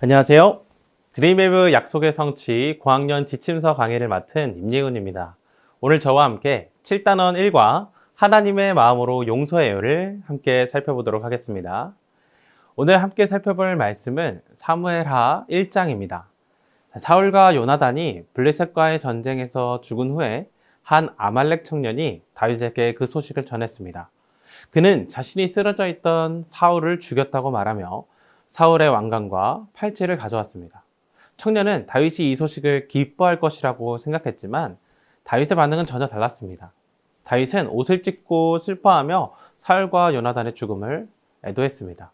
안녕하세요. 드림웨브 약속의 성취 고학년 지침서 강의를 맡은 임예훈입니다. 오늘 저와 함께 7단원 1과 하나님의 마음으로 용서해요를 함께 살펴보도록 하겠습니다. 오늘 함께 살펴볼 말씀은 사무엘하 1장입니다. 사울과 요나단이 블레셋과의 전쟁에서 죽은 후에 한 아말렉 청년이 다윗에게 그 소식을 전했습니다. 그는 자신이 쓰러져 있던 사울을 죽였다고 말하며 사울의 왕관과 팔찌를 가져왔습니다. 청년은 다윗이 이 소식을 기뻐할 것이라고 생각했지만 다윗의 반응은 전혀 달랐습니다. 다윗은 옷을 찢고 슬퍼하며 사울과 요나단의 죽음을 애도했습니다.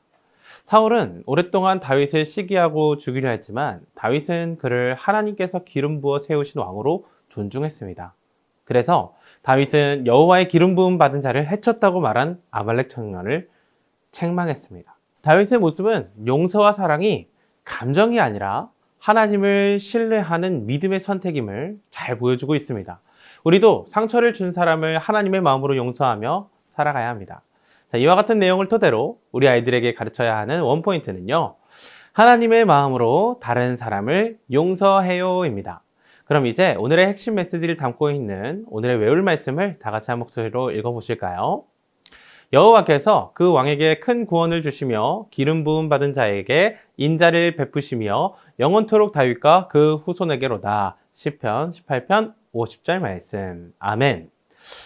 사울은 오랫동안 다윗을 시기하고 죽이려 했지만 다윗은 그를 하나님께서 기름 부어 세우신 왕으로 존중했습니다. 그래서 다윗은 여호와의 기름 부음 받은 자를 해쳤다고 말한 아말렉 청년을 책망했습니다. 다윗의 모습은 용서와 사랑이 감정이 아니라 하나님을 신뢰하는 믿음의 선택임을 잘 보여주고 있습니다. 우리도 상처를 준 사람을 하나님의 마음으로 용서하며 살아가야 합니다. 자, 이와 같은 내용을 토대로 우리 아이들에게 가르쳐야 하는 원포인트는요. 하나님의 마음으로 다른 사람을 용서해요입니다. 그럼 이제 오늘의 핵심 메시지를 담고 있는 오늘의 외울 말씀을 다 같이 한 목소리로 읽어보실까요? 여호와께서 그 왕에게 큰 구원을 주시며 기름 부음 받은 자에게 인자를 베푸시며 영원토록 다윗과 그 후손에게로다. 시편 18편 50절 말씀. 아멘.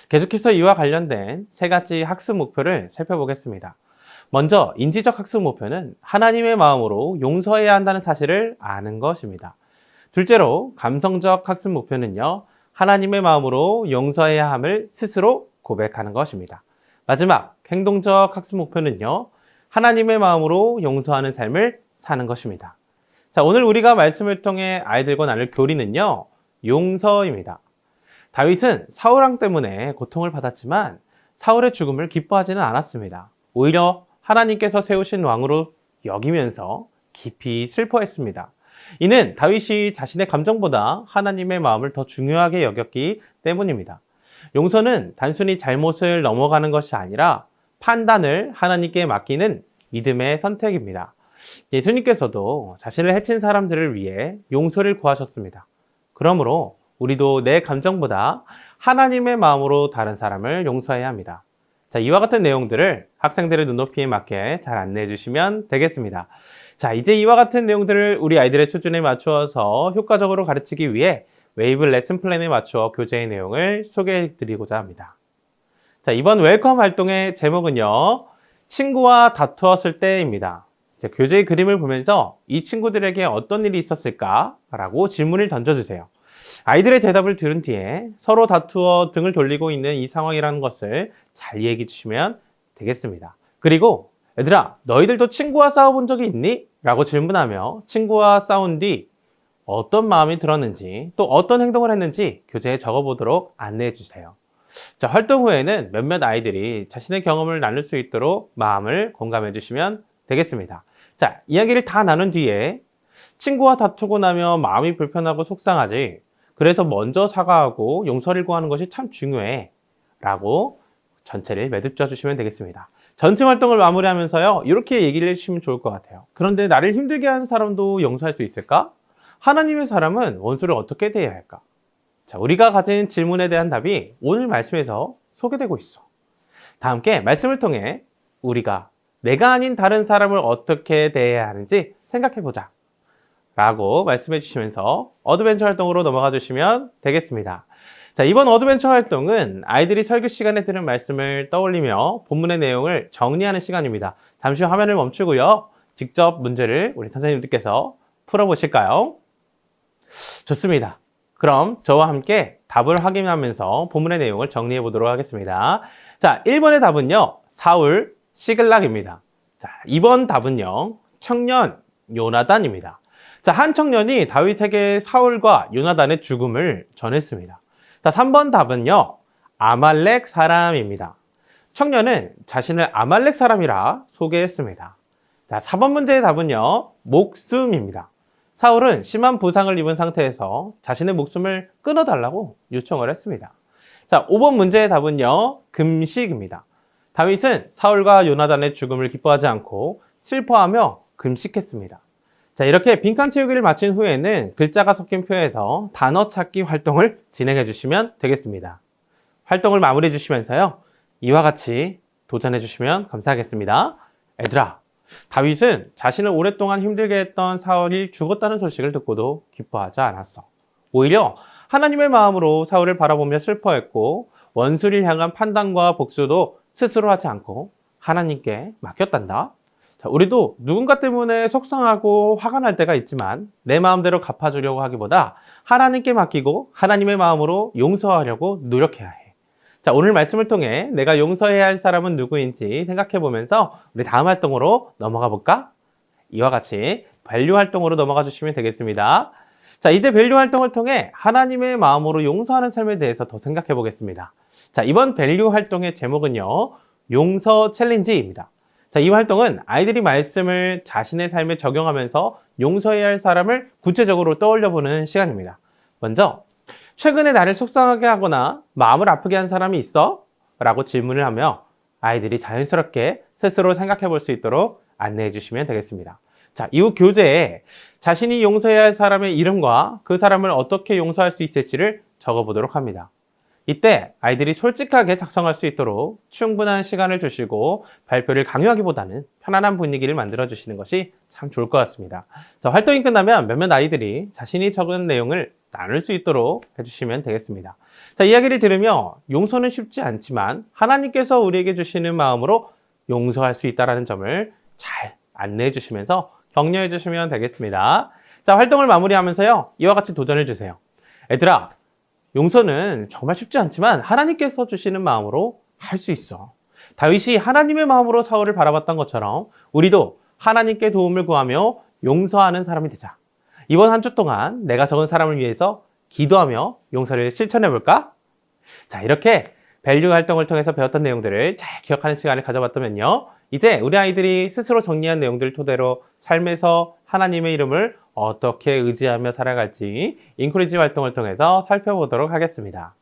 계속해서 이와 관련된 세 가지 학습 목표를 살펴보겠습니다. 먼저 인지적 학습 목표는 하나님의 마음으로 용서해야 한다는 사실을 아는 것입니다. 둘째로 감성적 학습 목표는요. 하나님의 마음으로 용서해야 함을 스스로 고백하는 것입니다. 마지막 행동적 학습 목표는요. 하나님의 마음으로 용서하는 삶을 사는 것입니다. 자, 오늘 우리가 말씀을 통해 아이들과 나눌 교리는요. 용서입니다. 다윗은 사울 왕 때문에 고통을 받았지만 사울의 죽음을 기뻐하지는 않았습니다. 오히려 하나님께서 세우신 왕으로 여기면서 깊이 슬퍼했습니다. 이는 다윗이 자신의 감정보다 하나님의 마음을 더 중요하게 여겼기 때문입니다. 용서는 단순히 잘못을 넘어가는 것이 아니라 판단을 하나님께 맡기는 믿음의 선택입니다. 예수님께서도 자신을 해친 사람들을 위해 용서를 구하셨습니다. 그러므로 우리도 내 감정보다 하나님의 마음으로 다른 사람을 용서해야 합니다. 자, 이와 같은 내용들을 학생들의 눈높이에 맞게 잘 안내해 주시면 되겠습니다. 자, 이제 이와 같은 내용들을 우리 아이들의 수준에 맞추어서 효과적으로 가르치기 위해 웨이브 레슨 플랜에 맞추어 교재의 내용을 소개해 드리고자 합니다. 자, 이번 웰컴 활동의 제목은요. 친구와 다투었을 때입니다. 이제 교재의 그림을 보면서 이 친구들에게 어떤 일이 있었을까? 라고 질문을 던져주세요. 아이들의 대답을 들은 뒤에 서로 다투어 등을 돌리고 있는 이 상황이라는 것을 잘 이해해 주시면 되겠습니다. 그리고 얘들아, 너희들도 친구와 싸워본 적이 있니? 라고 질문하며 친구와 싸운 뒤 어떤 마음이 들었는지 또 어떤 행동을 했는지 교재에 적어보도록 안내해 주세요. 자, 활동 후에는 몇몇 아이들이 자신의 경험을 나눌 수 있도록 마음을 공감해 주시면 되겠습니다. 자, 이야기를 다 나눈 뒤에 친구와 다투고 나면 마음이 불편하고 속상하지. 그래서 먼저 사과하고 용서를 구하는 것이 참 중요해. 라고 전체를 매듭져 주시면 되겠습니다. 전체 활동을 마무리하면서요. 이렇게 얘기를 해주시면 좋을 것 같아요. 그런데 나를 힘들게 하는 사람도 용서할 수 있을까? 하나님의 사람은 원수를 어떻게 대해야 할까? 자, 우리가 가진 질문에 대한 답이 오늘 말씀에서 소개되고 있어. 다 함께 말씀을 통해 우리가 내가 아닌 다른 사람을 어떻게 대해야 하는지 생각해보자. 라고 말씀해 주시면서 어드벤처 활동으로 넘어가 주시면 되겠습니다. 자, 이번 어드벤처 활동은 아이들이 설교 시간에 들은 말씀을 떠올리며 본문의 내용을 정리하는 시간입니다. 잠시 후 화면을 멈추고요. 직접 문제를 우리 선생님들께서 풀어보실까요? 좋습니다. 그럼 저와 함께 답을 확인하면서 본문의 내용을 정리해 보도록 하겠습니다. 자, 1번의 답은요. 사울, 시글락입니다. 자, 2번 답은요. 청년, 요나단입니다. 자, 한 청년이 다윗에게 사울과 요나단의 죽음을 전했습니다. 자, 3번 답은요. 아말렉 사람입니다. 청년은 자신을 아말렉 사람이라 소개했습니다. 자, 4번 문제의 답은요. 목숨입니다. 사울은 심한 부상을 입은 상태에서 자신의 목숨을 끊어달라고 요청을 했습니다. 자, 5번 문제의 답은요. 금식입니다. 다윗은 사울과 요나단의 죽음을 기뻐하지 않고 슬퍼하며 금식했습니다. 자, 이렇게 빈칸 채우기를 마친 후에는 글자가 섞인 표에서 단어 찾기 활동을 진행해 주시면 되겠습니다. 활동을 마무리해 주시면서요. 이와 같이 도전해 주시면 감사하겠습니다. 얘들아, 다윗은 자신을 오랫동안 힘들게 했던 사울이 죽었다는 소식을 듣고도 기뻐하지 않았어. 오히려 하나님의 마음으로 사울을 바라보며 슬퍼했고 원수를 향한 판단과 복수도 스스로 하지 않고 하나님께 맡겼단다. 자, 우리도 누군가 때문에 속상하고 화가 날 때가 있지만 내 마음대로 갚아주려고 하기보다 하나님께 맡기고 하나님의 마음으로 용서하려고 노력해야 해. 자, 오늘 말씀을 통해 내가 용서해야 할 사람은 누구인지 생각해 보면서 우리 다음 활동으로 넘어가 볼까? 이와 같이 밸류 활동으로 넘어가 주시면 되겠습니다. 자, 이제 밸류 활동을 통해 하나님의 마음으로 용서하는 삶에 대해서 더 생각해 보겠습니다. 자, 이번 밸류 활동의 제목은요, 용서 챌린지입니다. 자, 이 활동은 아이들이 말씀을 자신의 삶에 적용하면서 용서해야 할 사람을 구체적으로 떠올려 보는 시간입니다. 먼저, 최근에 나를 속상하게 하거나 마음을 아프게 한 사람이 있어? 라고 질문을 하며 아이들이 자연스럽게 스스로 생각해 볼 수 있도록 안내해 주시면 되겠습니다. 자, 이후 교재에 자신이 용서해야 할 사람의 이름과 그 사람을 어떻게 용서할 수 있을지를 적어 보도록 합니다. 이때 아이들이 솔직하게 작성할 수 있도록 충분한 시간을 주시고 발표를 강요하기보다는 편안한 분위기를 만들어 주시는 것이 참 좋을 것 같습니다. 자, 활동이 끝나면 몇몇 아이들이 자신이 적은 내용을 나눌 수 있도록 해주시면 되겠습니다. 자, 이야기를 들으며 용서는 쉽지 않지만 하나님께서 우리에게 주시는 마음으로 용서할 수 있다는 점을 잘 안내해 주시면서 격려해 주시면 되겠습니다. 자, 활동을 마무리하면서요, 이와 같이 도전해 주세요. 얘들아, 용서는 정말 쉽지 않지만 하나님께서 주시는 마음으로 할 수 있어. 다윗이 하나님의 마음으로 사울을 바라봤던 것처럼 우리도 하나님께 도움을 구하며 용서하는 사람이 되자. 이번 한 주 동안 내가 적은 사람을 위해서 기도하며 용서를 실천해 볼까? 자, 이렇게 밸류 활동을 통해서 배웠던 내용들을 잘 기억하는 시간을 가져봤다면요, 이제 우리 아이들이 스스로 정리한 내용들을 토대로 삶에서 하나님의 이름을 어떻게 의지하며 살아갈지 인크리지 활동을 통해서 살펴보도록 하겠습니다.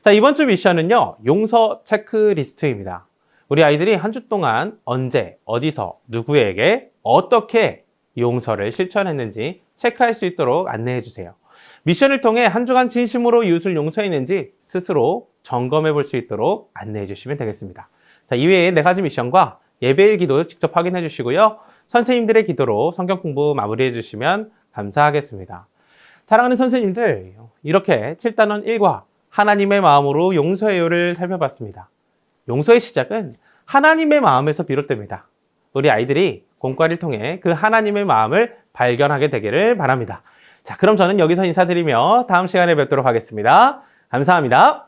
자, 이번 주 미션은요, 용서 체크리스트입니다. 우리 아이들이 한 주 동안 언제, 어디서, 누구에게, 어떻게 용서를 실천했는지 체크할 수 있도록 안내해 주세요. 미션을 통해 한 주간 진심으로 이웃을 용서했는지 스스로 점검해 볼 수 있도록 안내해 주시면 되겠습니다. 자, 이외에 4가지 미션과 예배일 기도 직접 확인해 주시고요. 선생님들의 기도로 성경 공부 마무리해 주시면 감사하겠습니다. 사랑하는 선생님들, 이렇게 7단원 1과 하나님의 마음으로 용서해요를 살펴봤습니다. 용서의 시작은 하나님의 마음에서 비롯됩니다. 우리 아이들이 공과를 통해 그 하나님의 마음을 발견하게 되기를 바랍니다. 자, 그럼 저는 여기서 인사드리며 다음 시간에 뵙도록 하겠습니다. 감사합니다.